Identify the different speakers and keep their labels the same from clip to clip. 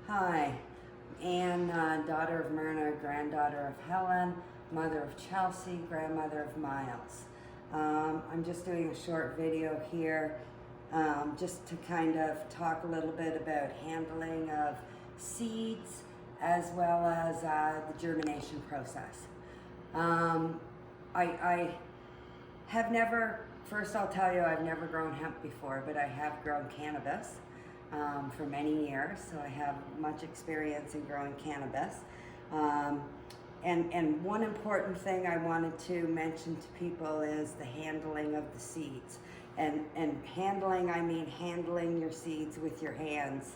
Speaker 1: Hi, Anne, daughter of Myrna, granddaughter of Helen, mother of Chelsea, grandmother of Miles. I'm just doing a short video here just to kind of talk a little bit about handling of seeds as well as the germination process. I have never, first I'll tell you, I've never grown hemp before, but I have grown cannabis for many years, so I have much experience in growing cannabis. And one important thing I wanted to mention to people is the handling of the seeds. And handling, I mean handling your seeds with your hands.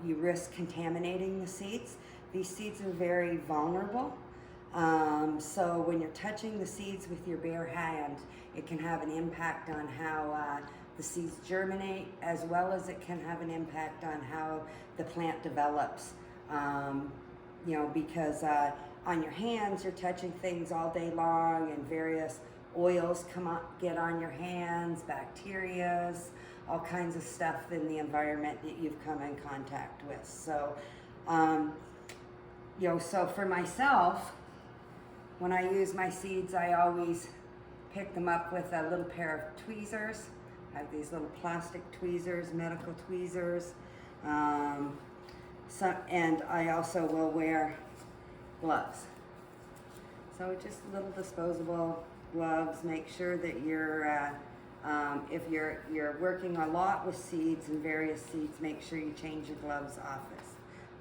Speaker 1: You risk contaminating the seeds. These seeds are very vulnerable. So when you're touching the seeds with your bare hand, it can have an impact on how the seeds germinate, as well as it can have an impact on how the plant develops. Because on your hands, you're touching things all day long, and various oils get on your hands, bacterias, all kinds of stuff in the environment that you've come in contact with. So, so for myself, when I use my seeds, I always pick them up with a little pair of tweezers. I have these little plastic tweezers, medical tweezers. And I also will wear gloves. So just little disposable gloves. Make sure that you're, if you're working a lot with seeds and various seeds, make sure you change your gloves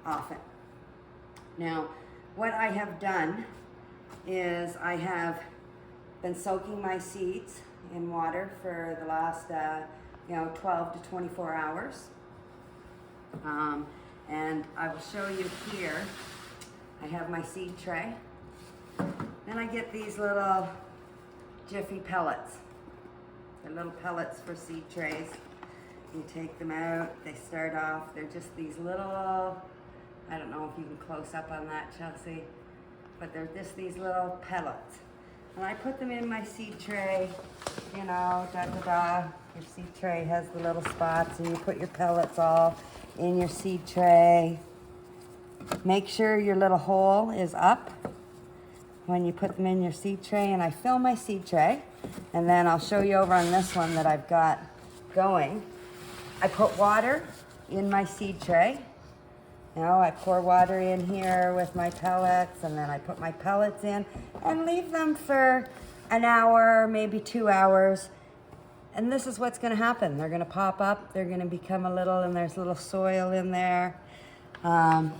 Speaker 1: often. Now, what I have done is I have been soaking my seeds in water for the last 12 to 24 hours. And I will show you here, I have my seed tray. Then I get these little Jiffy pellets. They're little pellets for seed trays. You take them out, they start off, they're just these little, I don't know if you can close up on that, Chelsea, but they're just these little pellets. And I put them in my seed tray, Your seed tray has the little spots, and you put your pellets all in your seed tray. Make sure your little hole is up when you put them in your seed tray. And I fill my seed tray, and then I'll show you over on this one that I've got going. I put water in my seed tray. I pour water in here with my pellets, and then I put my pellets in and leave them for an hour, maybe 2 hours. And this is what's going to happen. They're going to pop up. They're going to become a little, and there's a little soil in there. Now,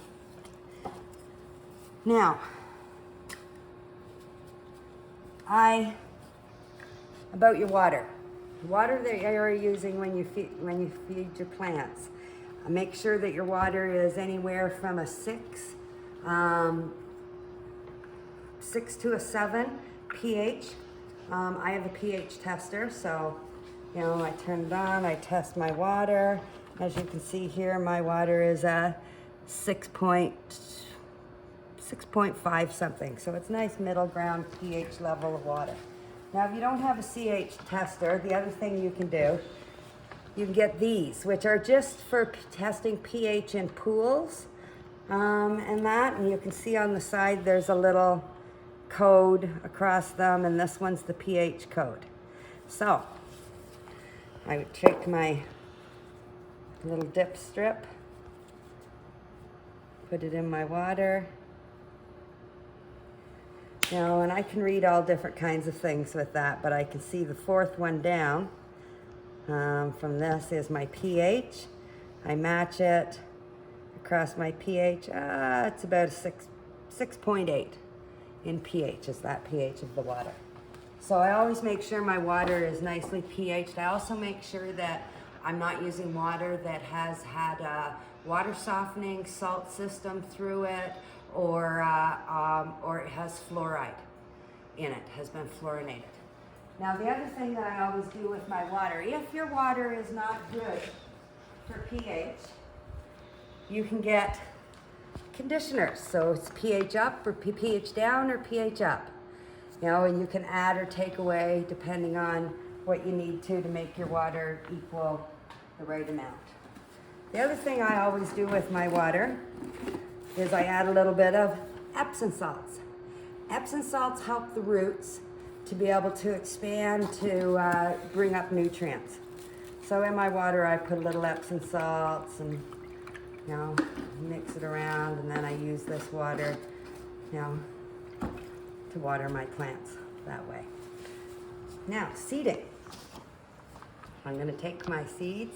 Speaker 1: about your water. Water that you're using when you feed your plants. Make sure that your water is anywhere from a 6 to a 7 pH. I have a pH tester, so I turn it on, I test my water. As you can see here, my water is at 6.5 something. So it's nice middle ground pH level of water. Now, if you don't have a pH tester, the other thing you can do, you can get these, which are just for testing pH in pools and you can see on the side there's a little code across them, and this one's the pH code. So I would take my little dip strip, put it in my water. And I can read all different kinds of things with that, but I can see the fourth one down. From this is my pH. I match it across my pH. It's about a 6.8 in pH is that pH of the water. So I always make sure my water is nicely pH'd. I also make sure that I'm not using water that has had a water softening salt system through it, or it has fluoride in it, has been fluorinated. Now, the other thing that I always do with my water, if your water is not good for pH, you can get conditioners. So it's pH up or pH down or pH up. And you can add or take away depending on what you need to make your water equal the right amount. The other thing I always do with my water is I add a little bit of Epsom salts. Epsom salts help the roots to be able to expand to bring up nutrients. So in my water I put a little Epsom salts and mix it around, and then I use this water to water my plants that way. Now, seeding. I'm going to take my seeds.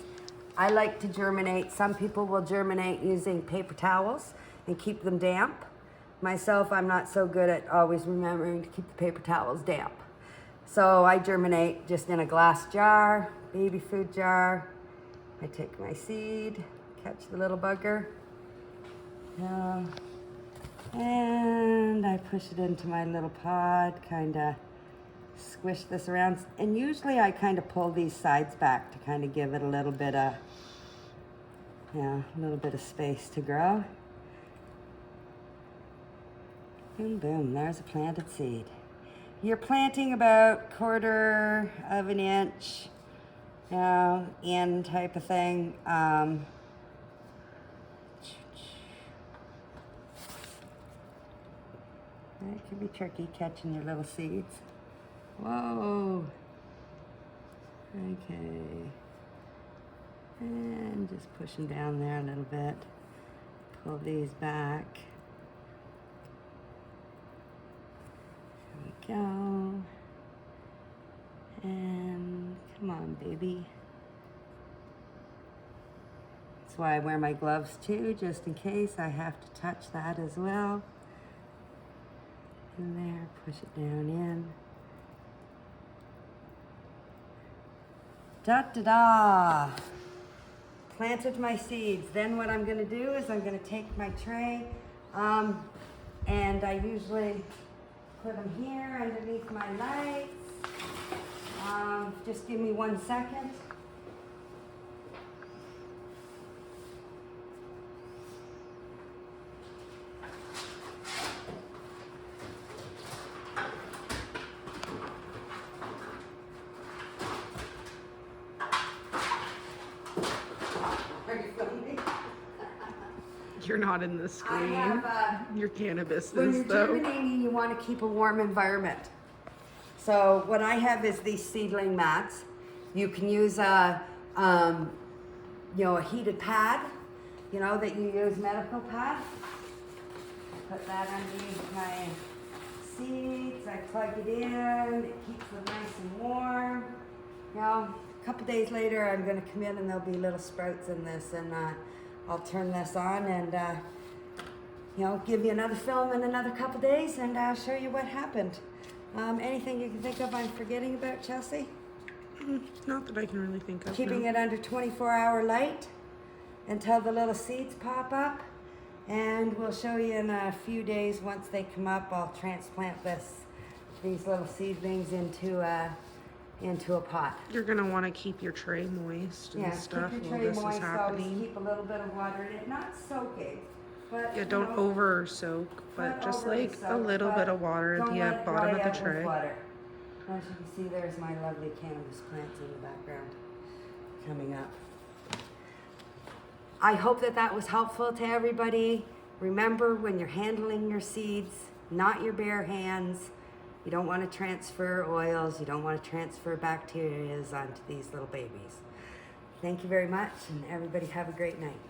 Speaker 1: I like to germinate. Some people will germinate using paper towels and keep them damp. Myself, I'm not so good at always remembering to keep the paper towels damp. So I germinate just in a glass jar, baby food jar. I take my seed, catch the little bugger, and I push it into my little pod, kind of squish this around. And usually I kind of pull these sides back to kind of give it a little bit of, a little bit of space to grow. Boom, boom, there's a planted seed. You're planting about 1/4 of an inch, in type of thing. It can be tricky catching your little seeds. Whoa. Okay. And just pushing down there a little bit. Pull these back. There we go. And come on, baby. That's why I wear my gloves too, just in case I have to touch that as well. In there, push it down in. Da-da-da! Planted my seeds. Then what I'm gonna do is I'm gonna take my tray, and I usually put them here underneath my lights. Just give me 1 second.
Speaker 2: You're not in the screen. Your cannabis
Speaker 1: When
Speaker 2: is,
Speaker 1: you're
Speaker 2: though.
Speaker 1: germinating, you want to keep a warm environment. So what I have is these seedling mats. You can use a heated pad, that you use, medical pad. Put that underneath my seeds. I plug it in. It keeps them nice and warm. A couple days later, I'm going to come in and there'll be little sprouts in this, and I'll turn this on and give you another film in another couple days, and I'll show you what happened. Anything you can think of I'm forgetting about, Chelsea?
Speaker 2: Not that I can really think of.
Speaker 1: Keeping it under 24-hour light until the little seeds pop up, and we'll show you in a few days. Once they come up, I'll transplant these little seedlings into a pot.
Speaker 2: You're gonna want to keep your tray moist and stuff
Speaker 1: keep your
Speaker 2: while
Speaker 1: tray
Speaker 2: this
Speaker 1: moist.
Speaker 2: is happening.
Speaker 1: Always keep a little bit of water in it, not soaking, but
Speaker 2: Yeah, don't over soak, but
Speaker 1: not
Speaker 2: just
Speaker 1: overly
Speaker 2: like a
Speaker 1: soaked,
Speaker 2: little
Speaker 1: but
Speaker 2: bit of water at
Speaker 1: don't
Speaker 2: the
Speaker 1: let it
Speaker 2: bottom
Speaker 1: dry
Speaker 2: of the
Speaker 1: out with
Speaker 2: tray.
Speaker 1: water. As you can see, there's my lovely cannabis plants in the background coming up. I hope that was helpful to everybody. Remember, when you're handling your seeds, not your bare hands. You don't want to transfer oils. You don't want to transfer bacteria onto these little babies. Thank you very much, and everybody have a great night.